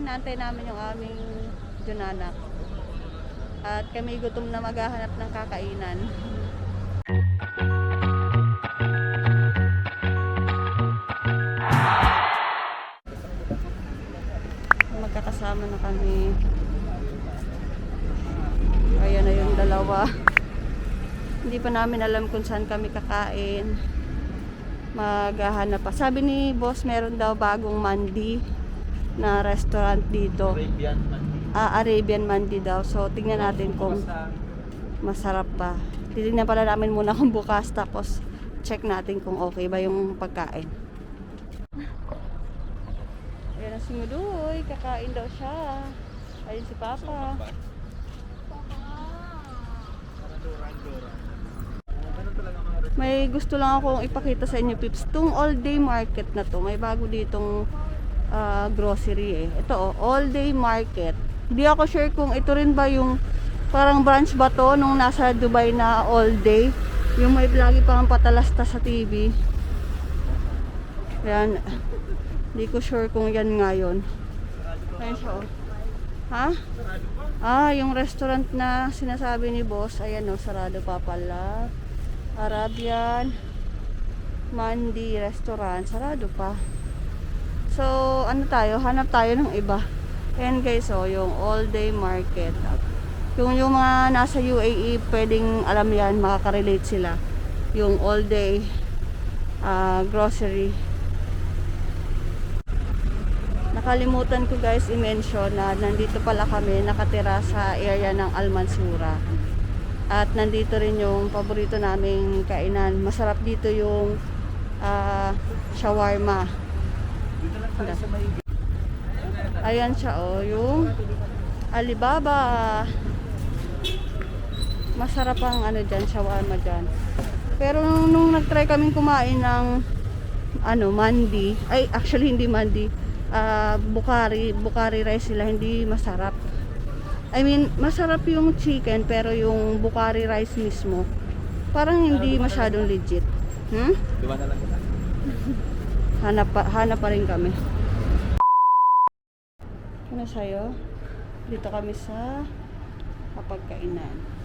naantay namin yung aming Junanak. At kami gutom na maghahanap ng kakainan. Magkakasama na kami. Ayan na yung dalawa. Hindi pa namin alam kung saan kami kakain. Maghahanap pa. Sabi ni boss, meron daw bagong mandi na restaurant dito. Arabian Mandi. Arabian Mandi daw. So, tingnan natin kung masarap pa. Titignan pala namin muna kung bukas. Tapos, check natin kung okay ba yung pagkain. Ayan na si Mudoy. Kakain daw siya. Ayun si Papa. May gusto lang akong ipakita sa inyo, Pips. Itong all day market na to, may bago ditong grocery eh. Ito all day market. Hindi ako sure kung ito rin ba yung parang branch ba to nung nasa Dubai na all day. Yung may lagi pang patalasta sa TV. Yan. Hindi ko sure kung yan nga yun. Ayan siya oh. Ha? Yung restaurant na sinasabi ni boss, ayan oh, sarado pa pala. Arabian Mandi restaurant, sarado pa. So, ano tayo? Hanap tayo ng iba. Ayan guys, oh, yung all day market. Yung mga nasa UAE, pwedeng alam yan, makaka-relate sila. Yung all day grocery. Nakalimutan ko guys i-mention na nandito pala kami nakatira sa area ng Al Mansura. At nandito rin yung paborito naming kainan. Masarap dito yung shawarma. Ayan siya oh, yung Alibaba. Masarap ang ano dyan, shawarma dyan. Pero nung nag-try kaming kumain ng mandi, ay actually hindi mandi, Bukhari rice sila, hindi masarap. I mean, masarap yung chicken pero yung Bukhari rice mismo parang hindi masyadong legit. Diba na lang kita? Hanap pa rin kami. Ano sa'yo? Dito kami sa kapagkainan.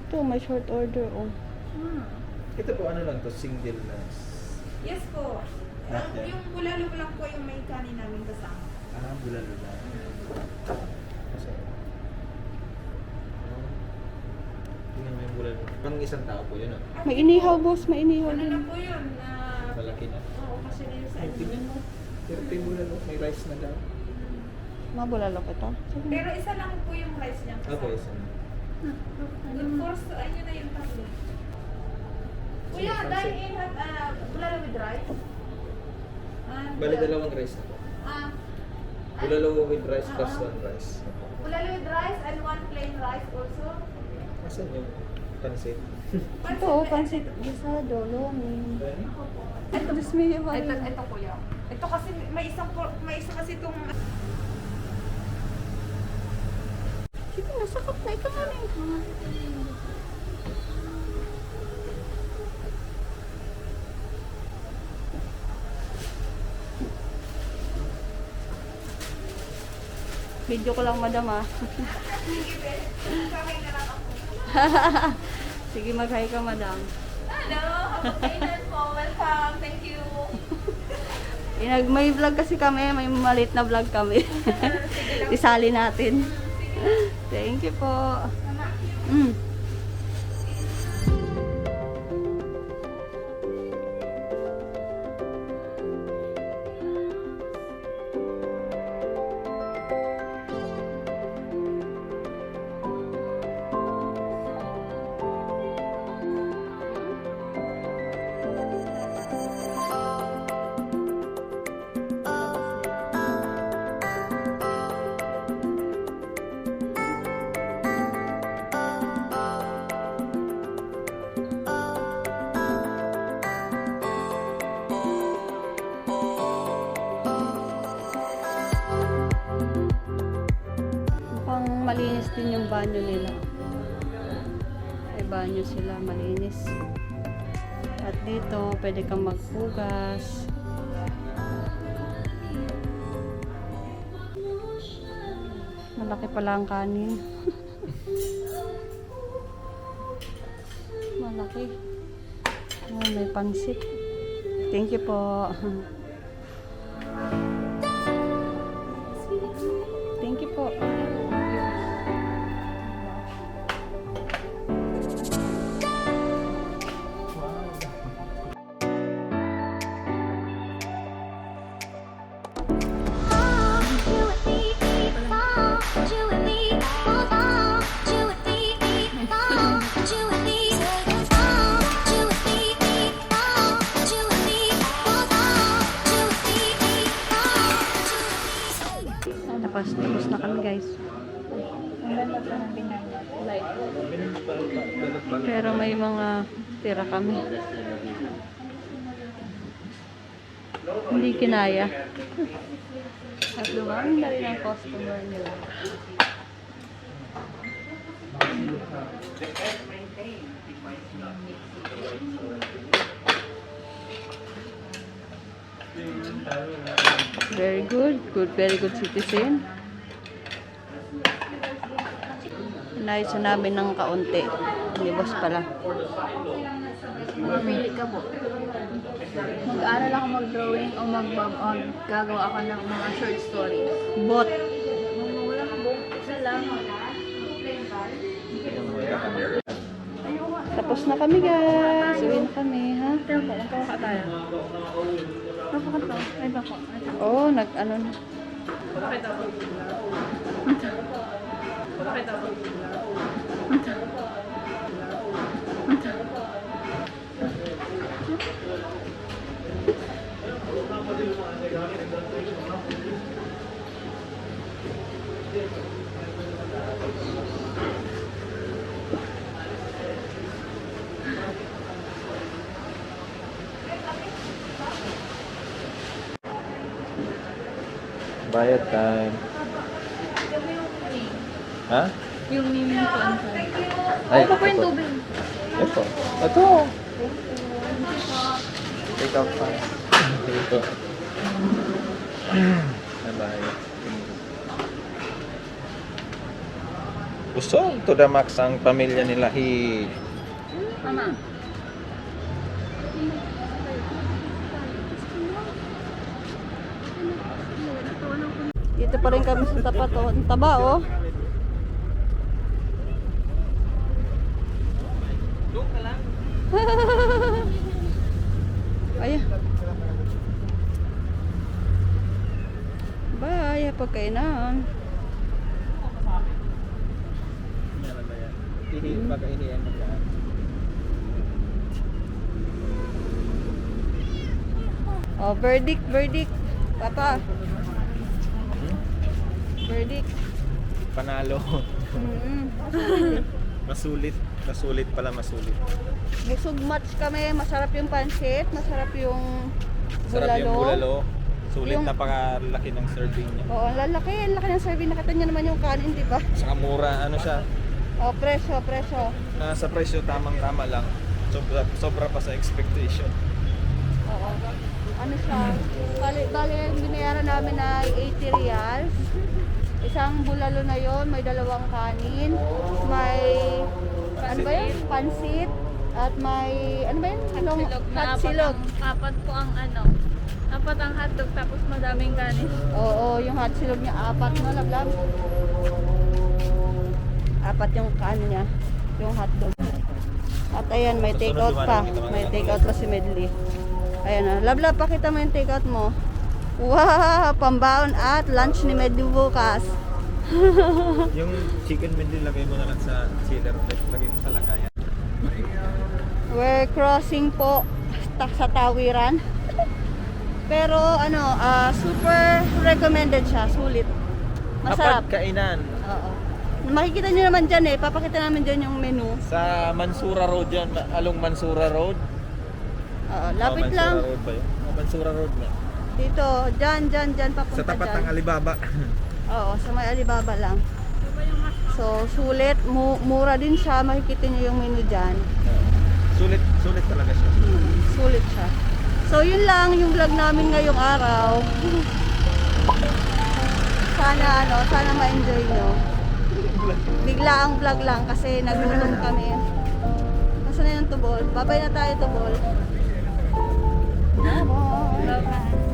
Ito, may short order oh. Ito po ano lang to, single na. Yes po. Yung bulalo lang po yung may kanin namin kasama. Bulalo lang. Kasi, tingnan mo yung bulalo. Pang isang tao po yun, May inihaw boss, may inihaw Ano din. na po yun? Malaki na. Oo, kasi na yun sa Ay, tingnan mo. Pero ito yung bulalo, may rice na daw. Mabulalo kita. Pero isa lang po yung rice niya. Okay, isa na. Good force, ayun na yung tatlo. Kuya, dine in at bulalo with rice. Bali dalawang rice na po. Bulalo with rice plus one rice. Bulalo with rice and one plain rice also. Asan yung pansit? Ito, pansit gisado, lomi. Ito, bismillah ba yun? Ito kuya. Ito kasi may isa kasi itong Sige, nasakot na ito nga rin. Video ko lang madam ah. Sige, mag-hi ka madam. Hello, kapag po. Welcome. Thank you. May vlog kasi kami, may maliit na vlog kami. Isali natin. Thank you po. malinis din yung banyo nila. May banyo sila, malinis. At dito, pwede kang maghugas. Malaki pala ang kanin. Malaki. Oh, may pansit. Thank you po. Thank you po. Tapos na kami guys. Pero may mga tira kami. Hindi kinaya. At lumang na rin ang customer nila. Very good. Very good citizen. Inayos na namin ng kaunti. Libos pala. Pili ka po. Mag-aaral ako mag-drawing o gagawa ako ng mga short stories. Bot. Wala ka po. Isa lang. Tapos na kami guys. Uwi na kami ha. Ito po, magkawaka tayo. Napaka to. Ay ba po? Oo, nag-ano na. Bakit ako? Bakit ako? Bayad time. Ha? Yung miming ko ang saan. Ay, Ako pa yung tubig. Ito. Ito. Take out pa. Ito. Bayad. Gusto to the max ang pamilya nila. Mama. Dito pa rin kami sa tapat oh. Ang taba oh. Doon ka lang. Ayan. Bye, pagkainan. Pagkainian mo ka. Oh, verdict. Papa. Verdict. Panalo. Masulit pala. Busog match kami. Masarap yung pansit. Masarap yung Sarap yung bulalo. Sulit, Yung- napakalaki ng serving niya. Oo, ang laki ng serving. Nakita niyo naman yung kanin, di ba? Saka mura, ano siya, Oh, presyo. nasa presyo tamang-tama lang. Sobra pa sa expectation. Oo. Ano siya? Bali, yung binayaran namin ay 80 reals. Isang bulalo na yon, may dalawang kanin, may ano ba yun? Pansit at may ano ba yun? Hot silog. Apat po ang ano. Apat ang hotdog tapos madaming kanin. Oo, yung hot silog niya apat no, lablab. Apat yung kaano niya, yung hotdog. At ayan, may take out pa. May take out pa si Medley. Ayan na. Lablab, pakita mo yung take out mo. Wow! Pambaon at lunch ni Medley bukas. Yung chicken medley, lagay mo na lang sa chiller. Lagay mo sa lagayan. We're crossing po sa Tawiran. Pero ano, super recommended siya. Sulit. Masarap. Hapag kainan. Oo. Makikita nyo naman dyan eh. Papakita namin dyan yung menu. Sa Mansura Road yan. Along Mansura Road. Oo, lapit Mansura lang. Road ba yun? Mansura Road na. Dito, dyan, papunta Sa tapat dyan. ng Alibaba. Oo, sa may Alibaba lang. So, sulit. Mura din siya. Makikita niyo yung menu dyan. Sulit talaga siya. Sulit siya. So, yun lang yung vlog namin ngayong araw. Sana ma-enjoy nyo. Bigla ang vlog lang kasi nagutom kami. Nasaan na yung tubol? Babay na tayo, tubol. Bye-bye.